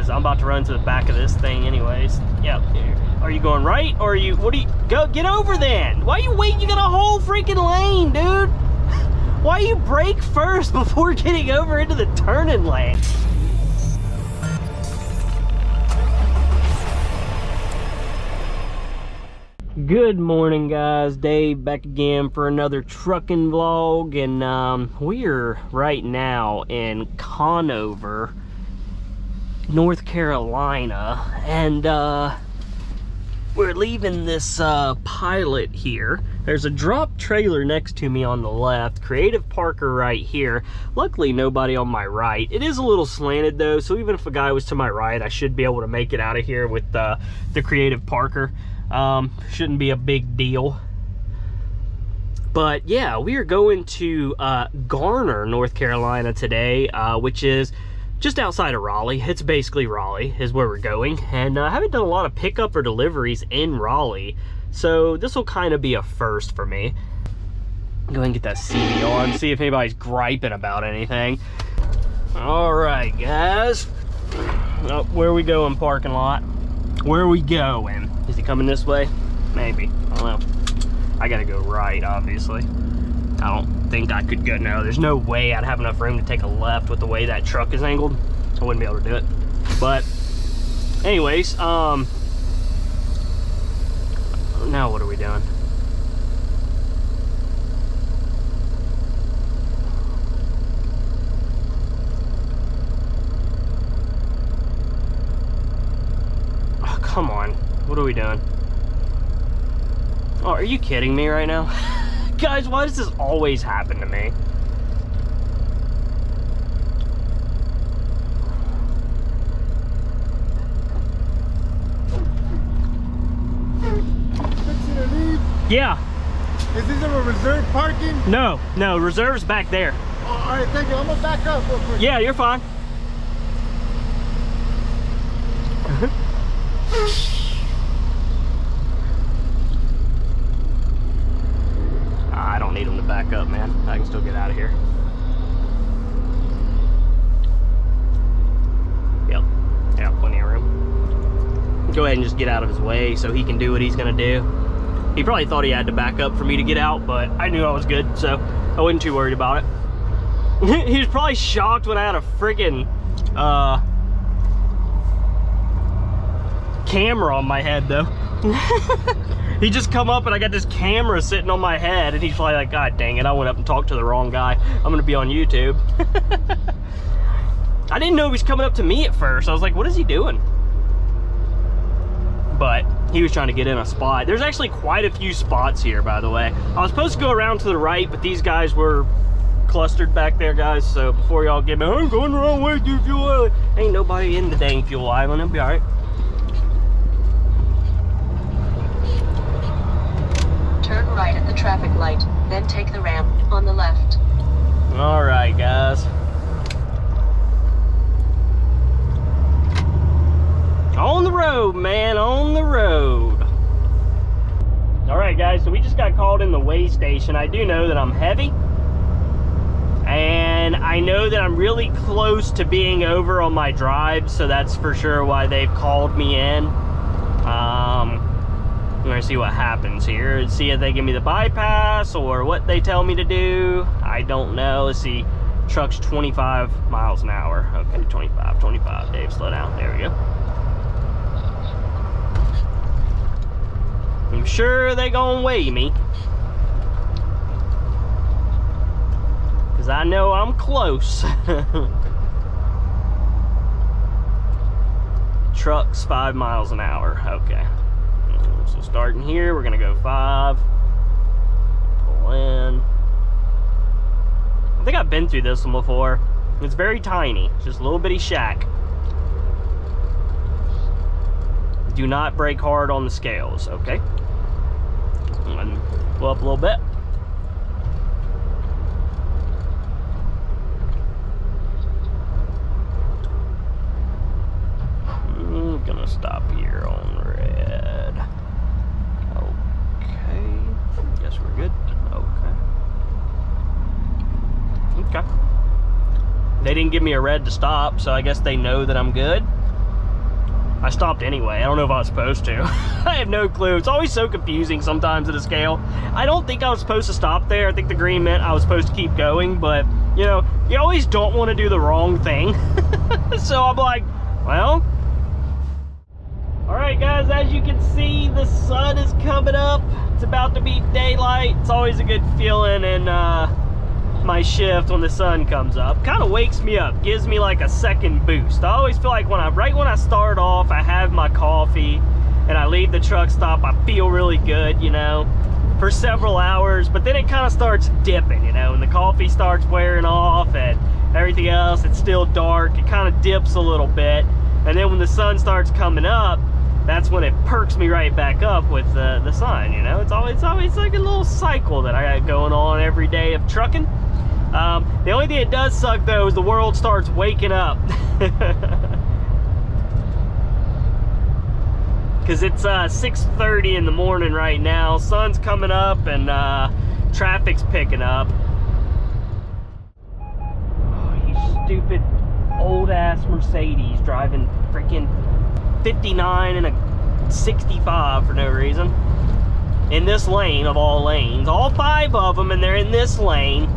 because I'm about to run to the back of this thing anyways. Yep. Are you going right or are you, what do you, go, get over then. Why are you waiting? You got a whole freaking lane, dude. Why you brake first before getting over into the turning lane? Good morning, guys. Dave back again for another trucking vlog, and we're right now in Conover, North Carolina, and we're leaving this Pilot here. There's a drop trailer next to me on the left, Creative Parker right here. Luckily nobody on my right. It is a little slanted though, so even if a guy was to my right, I should be able to make it out of here with the Creative Parker. Shouldn't be a big deal. But yeah, we are going to Garner, North Carolina today, which is just outside of Raleigh. It's basically Raleigh is where we're going, and I haven't done a lot of pickup or deliveries in Raleigh, so this will kind of be a first for me. Go ahead and get that CV on, see if anybody's griping about anything. All right, guys. Oh, where are we going, parking lot? Where are we going? Is he coming this way? Maybe. I don't know. I gotta go right, obviously. I don't think I could go. No, there's no way I'd have enough room to take a left with the way that truck is angled. I wouldn't be able to do it. But anyways, now what are we doing? Oh, come on. What are we doing? Oh, are you kidding me right now? Guys, why does this always happen to me? Yeah. Is this a reserve parking? No, reserve's back there. Oh, all right, thank you. I'm gonna back up real quick. Yeah, you're fine. I don't need him to back up, man. I can still get out of here. Yep, plenty of room. Go ahead and just get out of his way so he can do what he's gonna do. He probably thought he had to back up for me to get out, but I knew I was good, so I wasn't too worried about it. He was probably shocked when I had a friggin' camera on my head, though. He just come up and I got this camera sitting on my head, and he's probably like, God dang it, I went up and talked to the wrong guy. I'm gonna be on YouTube. I didn't know he was coming up to me at first. I was like, what is he doing? But he was trying to get in a spot. There's actually quite a few spots here, by the way. I was supposed to go around to the right, but these guys were clustered back there, guys. So before y'all get me, I'm going the wrong way through Fuel Island. Ain't nobody in the dang Fuel Island. It'll be all right. Turn right at the traffic light, then take the ramp on the left. All right, guys. On the road, man, on the road. All right, guys, so we just got called in the weigh station. I do know that I'm heavy, and I know that I'm really close to being over on my drive, so that's for sure why they've called me in. I'm gonna see what happens here and see if they give me the bypass or what they tell me to do. I don't know. Let's see. Truck's 25 miles an hour. Okay, 25. Dave, slow down. There we go. I'm sure they gonna weigh me, because I know I'm close. Truck's 5 miles an hour. Okay. So starting here, we're gonna go 5. Pull in. I think I've been through this one before. It's very tiny. It's just a little bitty shack. Do not brake hard on the scales, okay? And pull up a little bit. I'm gonna stop here on red. Okay. Guess we're good. Okay. They didn't give me a red to stop, so I guess they know that I'm good. I stopped anyway. I don't know if I was supposed to. I have no clue. It's always so confusing sometimes at a scale. I don't think I was supposed to stop there. I think the green meant I was supposed to keep going, but you know, you always don't want to do the wrong thing. So I'm like, well. All right, guys, as you can see, the sun is coming up. It's about to be daylight. It's always a good feeling in my shift when the sun comes up. Kind of wakes me up, gives me like a second boost. I always feel like right when I start off, I have my coffee and I leave the truck stop, I feel really good, you know, for several hours, but then it kind of starts dipping, you know, and the coffee starts wearing off and everything else, it's still dark, it kind of dips a little bit, and then when the sun starts coming up, that's when it perks me right back up with the sun, you know. It's always like a little cycle that I got going on every day of trucking. The only thing that does suck though is the world starts waking up. Because it's 6:30 in the morning right now. Sun's coming up and traffic's picking up. Oh, you stupid old ass Mercedes driving freaking 59 and a 65 for no reason. In this lane of all lanes. All 5 of them, and they're in this lane.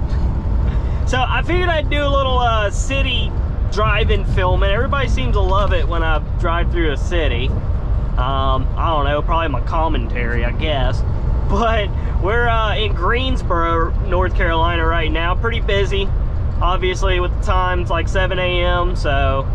So I figured I'd do a little city drive-in filming. Everybody seems to love it when I drive through a city. I don't know, probably my commentary, I guess. But we're in Greensboro, North Carolina right now. Pretty busy, obviously, with the time. It's like 7 a.m. So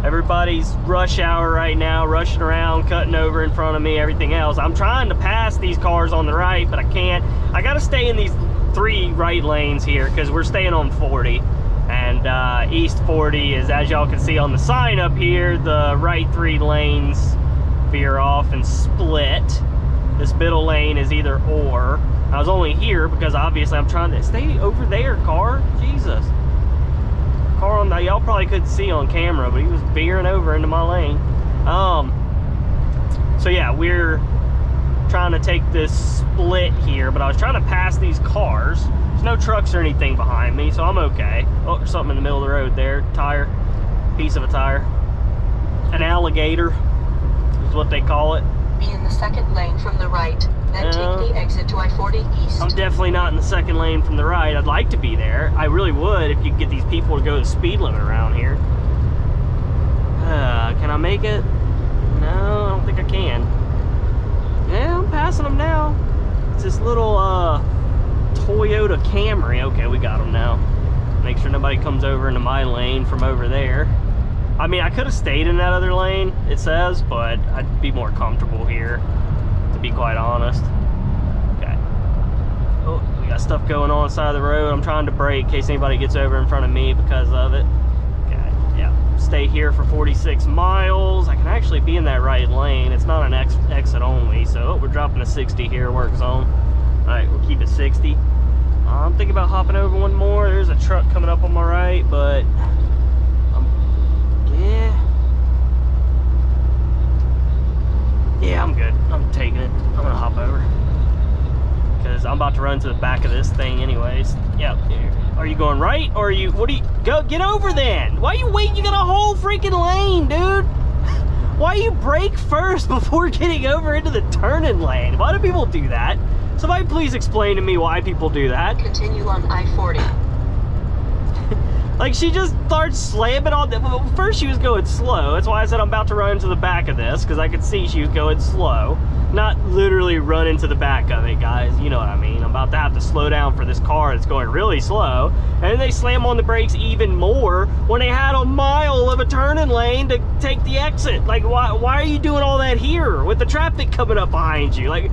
everybody's rush hour right now, rushing around, cutting over in front of me, everything else. I'm trying to pass these cars on the right, but I can't. I gotta stay in these 3 right lanes here because we're staying on 40. And East 40 is, as y'all can see on the sign up here, the right 3 lanes veer off and split. This middle lane is either or. I was only here because obviously I'm trying to stay over there, car. Jesus. Car on the, y'all probably couldn't see on camera, but he was veering over into my lane. So yeah, we're trying to take this split here, but I was trying to pass these cars. There's no trucks or anything behind me, so I'm okay. Oh, there's something in the middle of the road there. Tire. Piece of a tire. An alligator is what they call it. Be in the second lane from the right, then take the exit to I-40 East. I'm definitely not in the second lane from the right. I'd like to be there. I really would if you could get these people to go the speed limit around here. Can I make it? No, I don't think I can. Yeah, I'm passing them now. It's this little Toyota Camry. Okay, we got them now. Make sure nobody comes over into my lane from over there. I mean, I could have stayed in that other lane, it says, but I'd be more comfortable here, to be quite honest. Okay. Oh, we got stuff going on side of the road. I'm trying to brake in case anybody gets over in front of me because of it. Okay, yeah. Stay here for 46 miles. I can actually be in that right lane. It's not an exit only, so we're dropping a 60 here, work zone. All right, we'll keep it 60. I'm thinking about hopping over one more. There's a truck coming up on my right, but yeah, I'm good. I'm taking it. I'm gonna hop over because I'm about to run to the back of this thing anyways. Yeah. Are you going right or are you, what do you, go get over then? Why are you waiting? You got a whole freaking lane, dude. Why you brake first before getting over into the turning lane? Why do people do that? Somebody please explain to me why people do that. Continue on I-40. Like, she just starts slamming on the, well, first she was going slow. That's why I said I'm about to run into the back of this, because I could see she was going slow. Not literally run into the back of it, guys. You know what I mean. I'm about to have to slow down for this car that's going really slow. And then they slam on the brakes even more when they had a mile of a turning lane to take the exit. Like, why are you doing all that here with the traffic coming up behind you? Like,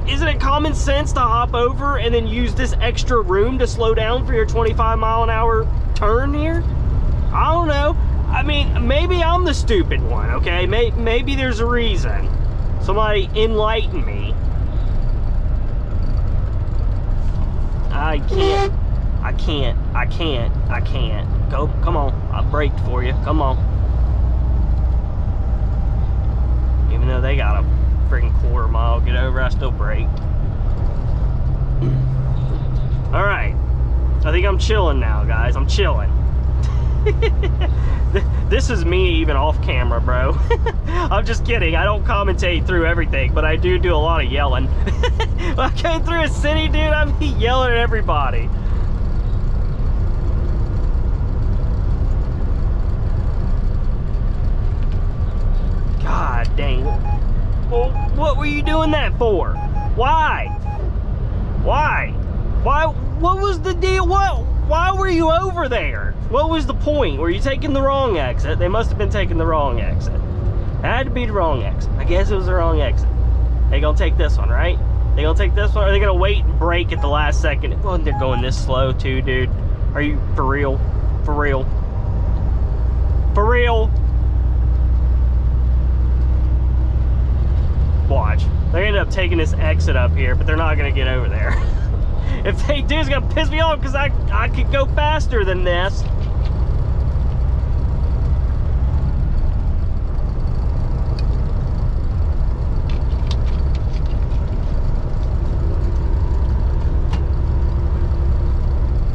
isn't it common sense to hop over and then use this extra room to slow down for your 25-mile-an-hour turn here? I don't know. I mean, maybe I'm the stupid one, okay? Maybe there's a reason. Somebody enlighten me. I can't. Go, come on. I braked for you. Come on. Even though they got a freaking quarter mile get over, I still braked. All right. I think I'm chilling now, guys. I'm chilling. This is me even off camera, bro. I'm just kidding. I don't commentate through everything, but I do a lot of yelling. When I go through a city, dude, I'm yelling at everybody. God dang. Well, what were you doing that for? Why? Why? What was the deal? Why were you over there? What was the point? Were you taking the wrong exit? They must have been taking the wrong exit. It had to be the wrong exit. I guess it was the wrong exit. They gonna take this one, right? They gonna take this one, or are they gonna wait and brake at the last second? Well, they're going this slow too, dude. Are you for real? For real? For real? Watch. They end up taking this exit up here, but they're not gonna get over there. If they do, it's gonna piss me off because I could go faster than this.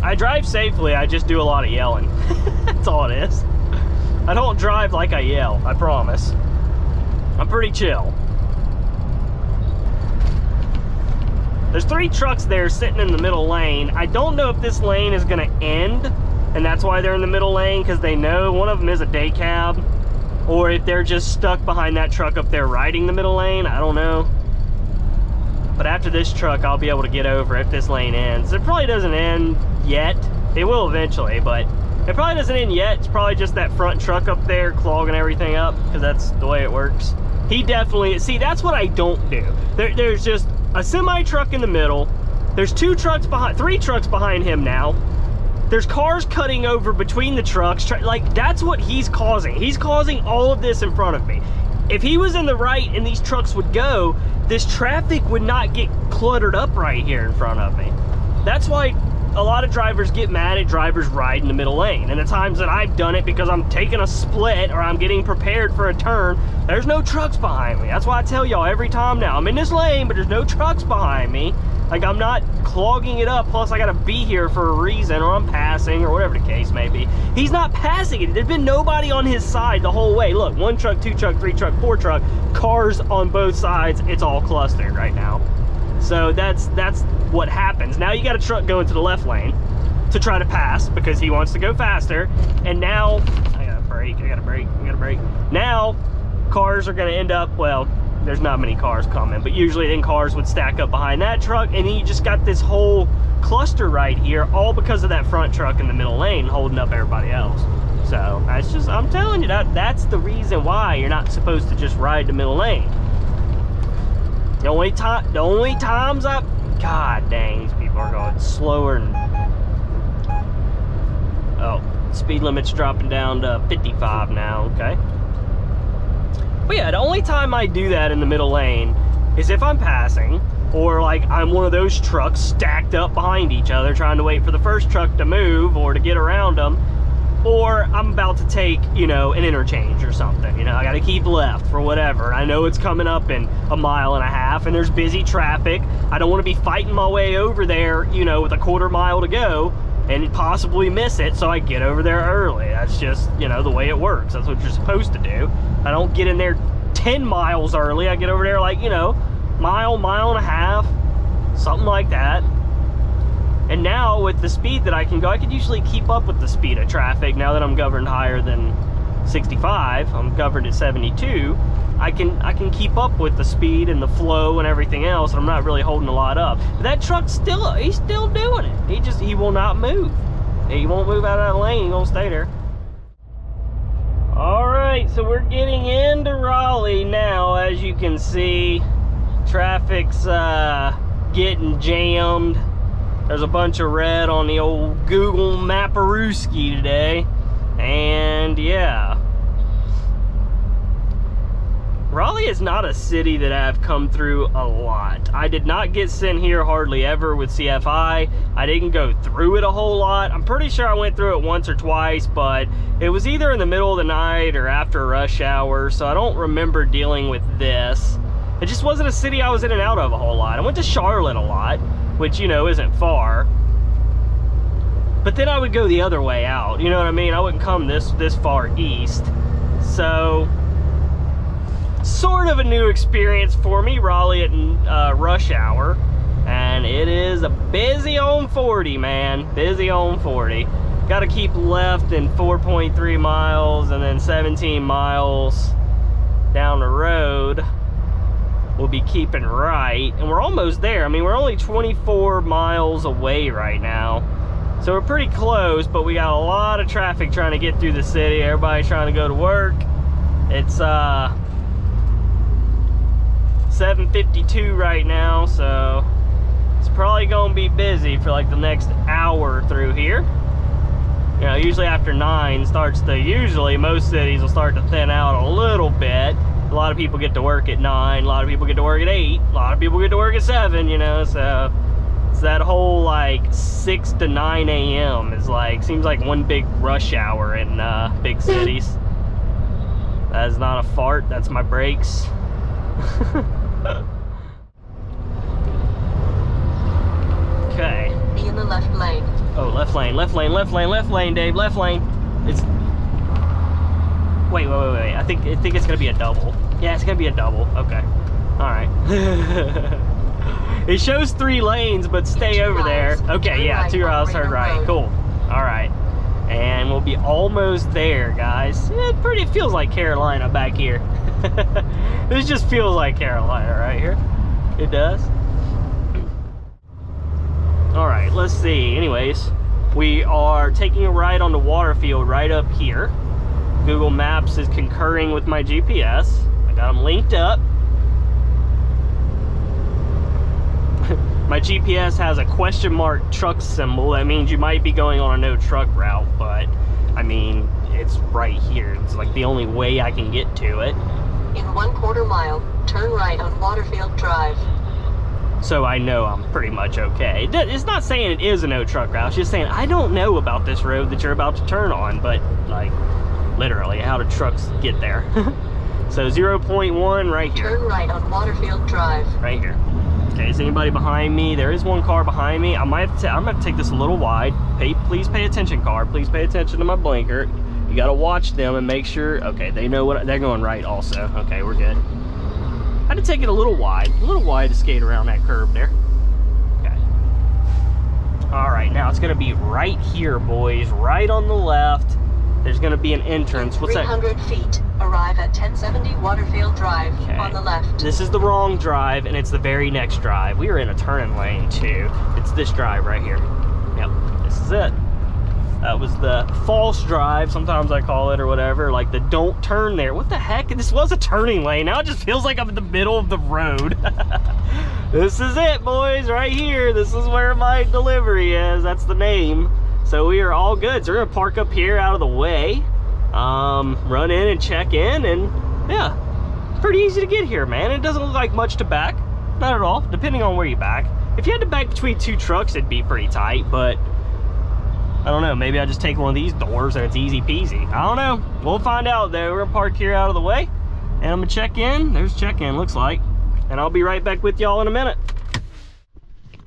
I drive safely, I just do a lot of yelling. That's all it is. I don't drive like I yell, I promise. I'm pretty chill. There's 3 trucks there sitting in the middle lane. I don't know if this lane is gonna end, and that's why they're in the middle lane, because they know one of them is a day cab, or if they're just stuck behind that truck up there riding the middle lane, I don't know. But after this truck, I'll be able to get over if this lane ends. It probably doesn't end yet. It will eventually, but it probably doesn't end yet. It's probably just that front truck up there clogging everything up, because that's the way it works. He definitely, see, that's what I don't do. There's just a semi truck in the middle. There's 2 trucks behind, 3 trucks behind him now. There's cars cutting over between the trucks. Like, that's what he's causing. He's causing all of this in front of me. If he was in the right and these trucks would go, this traffic would not get cluttered up right here in front of me. That's why a lot of drivers get mad at drivers riding the middle lane. And the times that I've done it because I'm taking a split or I'm getting prepared for a turn, there's no trucks behind me. That's why I tell y'all every time now, I'm in this lane, but there's no trucks behind me. Like, I'm not clogging it up, plus I gotta be here for a reason, or I'm passing, or whatever the case may be. He's not passing it. There's been nobody on his side the whole way. Look, 1 truck, 2 truck, 3 truck, 4 truck, cars on both sides. It's all clustered right now. So that's what happens. Now you got a truck going to the left lane to try to pass because he wants to go faster. And now, I gotta brake. Now, cars are gonna end up, well, there's not many cars coming, but usually then cars would stack up behind that truck, and you just got this whole cluster right here, all because of that front truck in the middle lane holding up everybody else. So that's just, I'm telling you, that's the reason why you're not supposed to just ride the middle lane. The only times God dang, these people are going slower and, oh, speed limit's dropping down to 55 now, okay. But yeah, the only time I do that in the middle lane is if I'm passing, or like I'm one of those trucks stacked up behind each other trying to wait for the first truck to move or to get around them, or I'm about to take, you know, an interchange or something. You know, I gotta keep left for whatever. I know it's coming up in a mile and a half and there's busy traffic. I don't wanna be fighting my way over there, you know, with a quarter mile to go and possibly miss it, so I get over there early. That's just, you know, the way it works. That's what you're supposed to do. I don't get in there 10 miles early. I get over there like, you know, mile and a half, something like that. And now with the speed that I can go, I can usually keep up with the speed of traffic. Now that I'm governed higher than 65, I'm governed at 72, I can keep up with the speed and the flow and everything else, and I'm not really holding a lot up. But that truck's he's still doing it. He will not move. He won't move out of that lane. He won't stay there. All right, so we're getting into Raleigh now. As you can see, traffic's getting jammed. There's a bunch of red on the old Google Maparooski today. And yeah. Raleigh is not a city that I've come through a lot. I did not get sent here hardly ever with CFI. I didn't go through it a whole lot. I'm pretty sure I went through it once or twice, but it was either in the middle of the night or after rush hour, so I don't remember dealing with this. It just wasn't a city I was in and out of a whole lot. I went to Charlotte a lot, which, you know, isn't far. but then I would go the other way out. You know what I mean? I wouldn't come this far east. So, sort of a new experience for me, Raleigh at rush hour. And it is a busy on 40, man. Busy on 40. Got to keep left in 4.3 miles and then 17 miles down the road. We'll be keeping right. And we're almost there. I mean, we're only 24 miles away right now. So we're pretty close, but we got a lot of traffic trying to get through the city. Everybody's trying to go to work. It's 7:52 right now, so it's probably gonna be busy for like the next hour through here. You know, usually after 9 starts to, usually most cities will start to thin out a little bit. A lot of people get to work at 9, a lot of people get to work at 8, a lot of people get to work at 7, you know, so it's that whole like 6 to 9 a.m. is like, seems like one big rush hour in big cities. That is not a fart, that's my brakes. Okay. Be in the left lane. Oh, left lane, left lane, left lane, left lane, Dave, left lane. It's... Wait. I think it's gonna be a double. Yeah, it's gonna be a double. Okay. Alright. It shows 3 lanes, but stay over there. Okay, yeah, 2 miles, turn right. Cool. Alright. And we'll be almost there, guys. It feels like Carolina back here. This just feels like Carolina right here. It does. Alright, let's see. Anyways, we are taking a ride on the Waterfield right up here. Google Maps is concurring with my GPS. I got them linked up. My GPS has a question mark truck symbol. That means you might be going on a no truck route, but I mean, it's right here. It's like the only way I can get to it. In 1/4 mile, turn right on Waterfield Drive. So I know I'm pretty much okay. It's not saying it is a no truck route. It's just saying I don't know about this road that you're about to turn on, but like literally how do trucks get there? So 0.1 right here. Turn right on Waterfield Drive. Right here. Okay, is anybody behind me? There is one car behind me. I'm gonna have to take this a little wide. Please pay attention, car. Please pay attention to my blinker. You gotta watch them and make sure. Okay, they know what they're going right also. Okay, we're good. I had to take it a little wide to skate around that curve there. Okay. All right, now it's gonna be right here, boys, right on the left. There's gonna be an entrance. What's that? 300 feet. Arrive at 1070 Waterfield Drive on the left. This is the wrong drive, and it's the very next drive. We are in a turning lane too. It's this drive right here. Yep, this is it. That was the false drive, sometimes I call it, or whatever, like the don't turn there. What the heck? This was a turning lane. Now it just feels like I'm in the middle of the road. This is it, boys, right here. This is where my delivery is. That's the name. So we are all good. So we're gonna park up here out of the way, run in and check in, and yeah, pretty easy to get here, man. It doesn't look like much to back, not at all, depending on where you back. If you had to back between 2 trucks, it'd be pretty tight, but I don't know, maybe I just take one of these doors and it's easy peasy. I don't know, we'll find out though. We're gonna park here out of the way, and I'm gonna check in. There's check-in, looks like, and I'll be right back with y'all in a minute.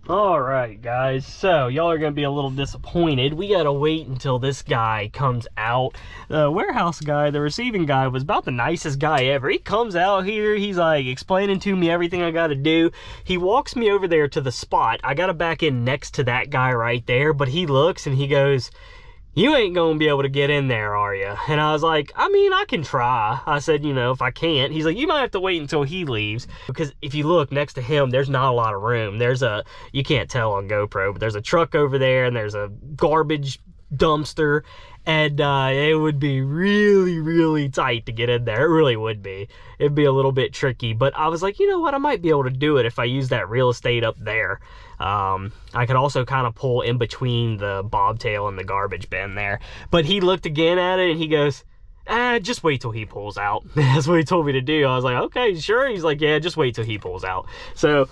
All right, guys, so y'all are gonna be a little disappointed. We gotta wait until this guy comes out. The warehouse guy, the receiving guy, was about the nicest guy ever. He comes out here, he's like explaining to me everything I gotta do. He walks me over there to the spot. I gotta back in next to that guy right there, but he looks and he goes, "You ain't gonna be able to get in there, are you?" And I was like, I mean, I can try. I said, you know, if I can't. He's like, you might have to wait until he leaves, because if you look next to him, there's not a lot of room. There's a, you can't tell on GoPro, but there's a truck over there, and there's a garbage dumpster, and it would be really, really tight to get in there. It really would be. It'd be a little bit tricky, but I was like, you know what? I might be able to do it if I use that real estate up there. I could also kind of pull in between the bobtail and the garbage bin there. But he looked again at it and he goes, just wait till he pulls out. That's what he told me to do. I was like, okay, sure. He's like, yeah, just wait till he pulls out. So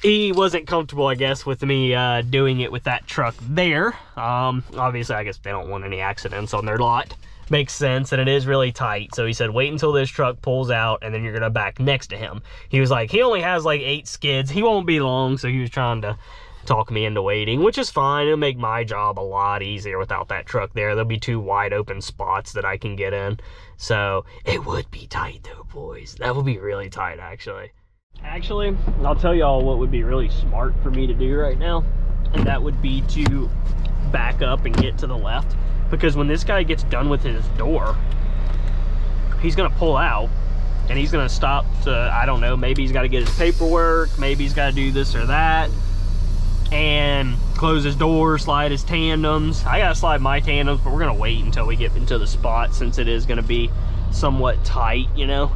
he wasn't comfortable, I guess, with me doing it with that truck there. Obviously, I guess they don't want any accidents on their lot. Makes sense, and it is really tight. So he said, wait until this truck pulls out, and then you're gonna back next to him. He was like, he only has like 8 skids. He won't be long, so he was trying to talk me into waiting, which is fine. It'll make my job a lot easier without that truck there. There'll be 2 wide open spots that I can get in. So it would be tight though, boys. That would be really tight, actually. Actually, I'll tell y'all what would be really smart for me to do right now, and that would be to back up and get to the left, because when this guy gets done with his door, he's gonna pull out and he's gonna stop to, I don't know, maybe he's got to get his paperwork, maybe he's got to do this or that, and close his door, slide his tandems. I gotta slide my tandems, but we're gonna wait until we get into the spot, since it is gonna be somewhat tight, you know.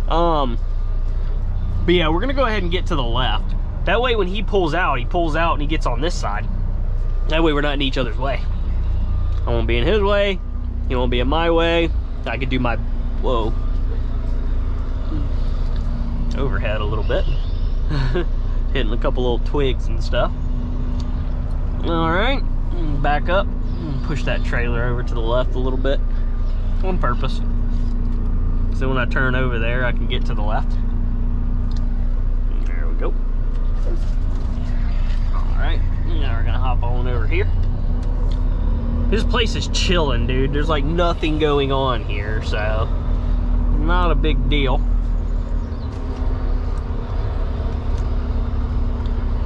But yeah, we're gonna go ahead and get to the left. That way when he pulls out and he gets on this side. That way we're not in each other's way. I won't be in his way, he won't be in my way. I could do my, whoa, overhead a little bit. Hitting a couple little twigs and stuff. All right, back up, push that trailer over to the left a little bit on purpose. So when I turn over there, I can get to the left. There we go. All right, now we're gonna hop on over here. This place is chilling, dude. There's like nothing going on here, so not a big deal.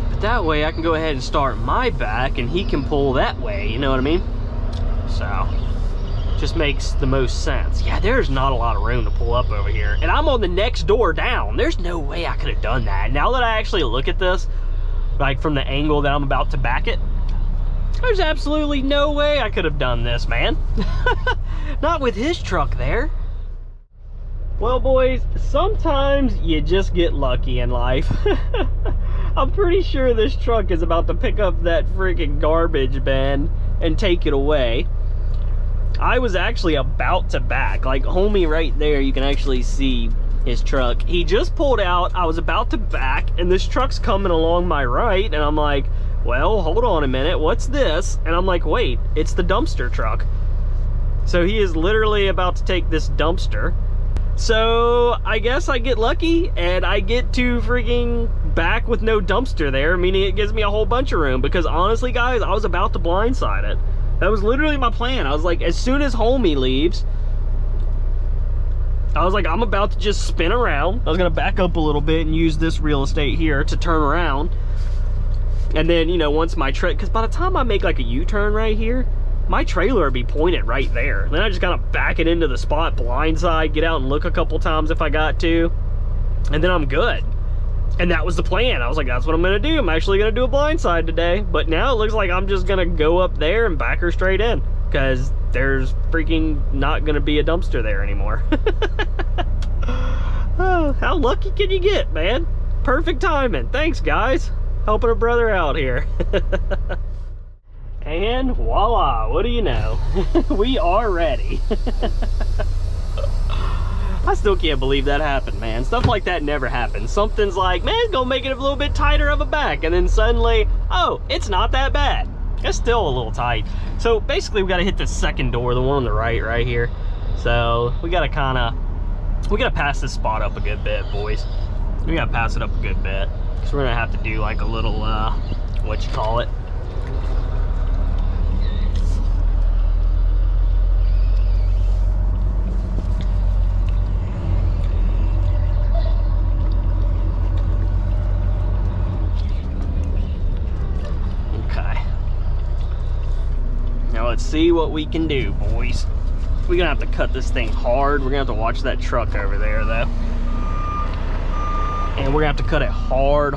But that way I can go ahead and start my back and he can pull that way, you know what I mean? So, just makes the most sense. Yeah, there's not a lot of room to pull up over here. And I'm on the next door down. There's no way I could have done that. Now that I actually look at this, like from the angle that I'm about to back it, there's absolutely no way I could have done this, man. Not with his truck there. Well, boys, sometimes you just get lucky in life. I'm pretty sure this truck is about to pick up that freaking garbage bin and take it away. I was actually about to back, like homie right there, you can actually see his truck. He just pulled out, I was about to back, and this truck's coming along my right, and I'm like, well, hold on a minute, what's this? And I'm like, wait, it's the dumpster truck. So he is literally about to take this dumpster. So I guess I get lucky and I get to freaking back with no dumpster there, meaning it gives me a whole bunch of room, because honestly guys, I was about to blindside it. That was literally my plan. I was like, as soon as homie leaves, I was like, I'm about to just spin around. I was gonna back up a little bit and use this real estate here to turn around. And then, you know, once my because by the time I make like a U-turn right here, my trailer would be pointed right there. And then I just gotta back it into the spot, blindside, get out and look a couple times if I got to, and then I'm good. And that was the plan. I was like, that's what I'm gonna do. I'm actually gonna do a blindside today. But now it looks like I'm just gonna go up there and back her straight in, because there's freaking not gonna be a dumpster there anymore. Oh, how lucky can you get, man? Perfect timing. Thanks, guys. Helping a brother out here. And voila, what do you know? We are ready. I still can't believe that happened, man. Stuff like that never happens. Something's like, man, it's gonna make it a little bit tighter of a back, and then suddenly, oh, it's not that bad. It's still a little tight. So basically we gotta hit the second door, the one on the right here. So we gotta pass this spot up a good bit, boys. We gotta pass it up a good bit, because we're gonna have to do like a little, what you call it? Let's see what we can do, boys. We're gonna have to cut this thing hard. We're gonna have to watch that truck over there though. And we're gonna have to cut it hard.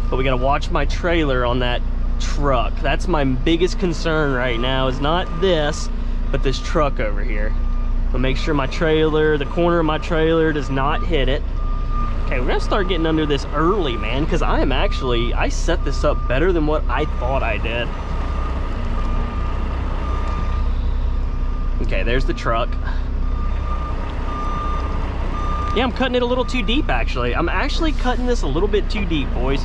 But we gotta watch my trailer on that truck. That's my biggest concern right now, is not this, but this truck over here. But make sure my trailer, the corner of my trailer, does not hit it. Okay, we're gonna start getting under this early, man, because I set this up better than what I thought I did. Okay, there's the truck. Yeah, I'm cutting it a little too deep, actually. I'm actually cutting this a little bit too deep, boys.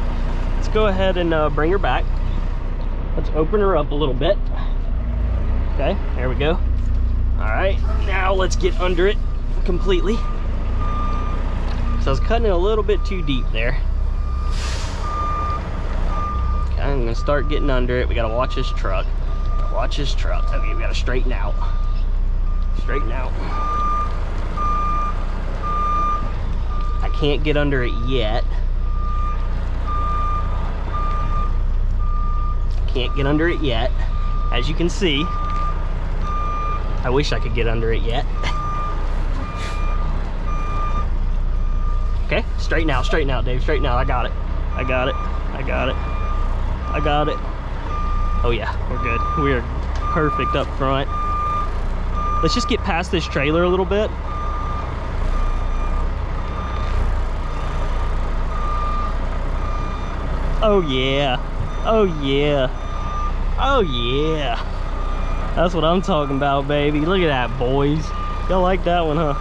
Let's go ahead and bring her back. Let's open her up a little bit. Okay, there we go. All right, now let's get under it completely. So I was cutting it a little bit too deep there. I'm gonna start getting under it. We gotta watch this truck. Watch this truck. Okay, we gotta straighten out. Straighten out. I can't get under it yet. Can't get under it yet. As you can see, I wish I could get under it yet. Okay, straighten out, Dave, straighten out. I got it. I got it. I got it. I got it. Oh yeah, we're good. We are perfect up front. Let's just get past this trailer a little bit. Oh yeah. Oh yeah. Oh yeah. That's what I'm talking about, baby. Look at that, boys. Y'all like that one, huh?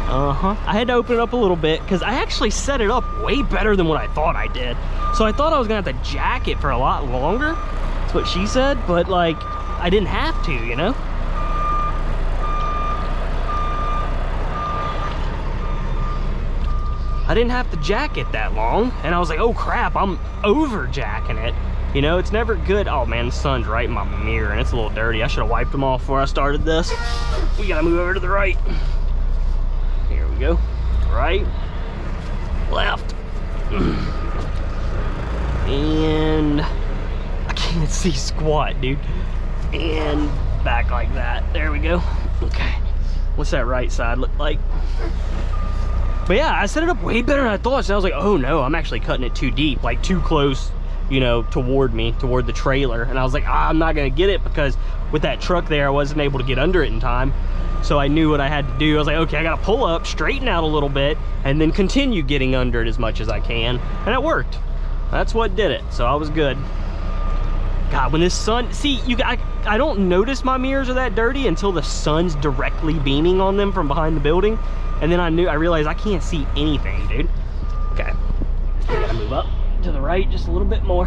I had to open it up a little bit because I actually set it up way better than what I thought I did. So I thought I was gonna have to jack it for a lot longer. That's what she said, but like, I didn't have to, you know? I didn't have to jack it that long, and I was like, oh crap, I'm over jacking it. You know, it's never good. Oh man, the sun's right in my mirror and it's a little dirty. I should have wiped them off before I started this. We gotta move over to the right. Here we go. Right, left. And I can't see squat, dude. And back like that. There we go. Okay. What's that right side look like? But yeah, I set it up way better than I thought. So I was like, oh no, I'm actually cutting it too deep, like too close, you know, toward the trailer. And I was like, I'm not gonna get it because with that truck there, I wasn't able to get under it in time. So I knew what I had to do. I was like, okay, I gotta pull up, straighten out a little bit, and then continue getting under it as much as I can. And it worked. That's what did it. So I was good. God, when this sun, see, I don't notice my mirrors are that dirty until the sun's directly beaming on them from behind the building. And then I realized I can't see anything, dude. Okay, I gotta move up to the right just a little bit more.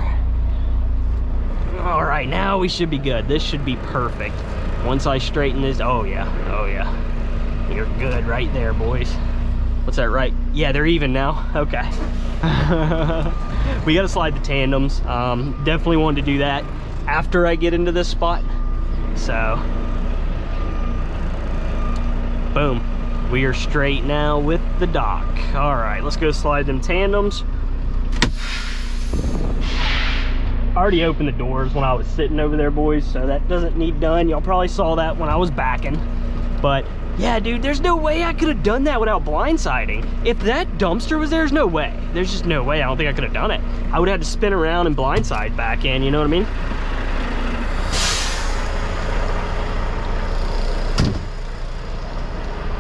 All right, now we should be good. This should be perfect. Once I straighten this, oh yeah. You're good right there, boys. What's that right? Yeah, they're even now, okay. We gotta slide the tandems. Definitely wanted to do that after I get into this spot. So, boom. We are straight now with the dock. All right, let's go slide them tandems. I already opened the doors when I was sitting over there, boys, so that doesn't need done. Y'all probably saw that when I was backing. But yeah, dude, there's no way I could have done that without blindsiding. If that dumpster was there, there's no way. There's just no way. I don't think I could have done it. I would have had to spin around and blindside back in, you know what I mean?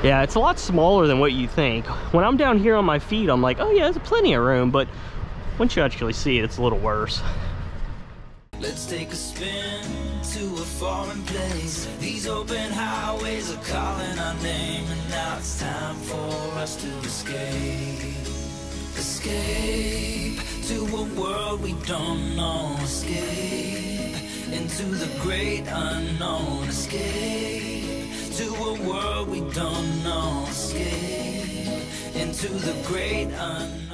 Yeah, it's a lot smaller than what you think. When I'm down here on my feet, I'm like, oh yeah, there's plenty of room, but once you actually see it, it's a little worse. Let's take a spin to a foreign place. These open highways are calling our name, and now it's time for us to escape. Escape to a world we don't know. Escape into the great unknown. Escape to a world we don't know. Escape into the great unknown.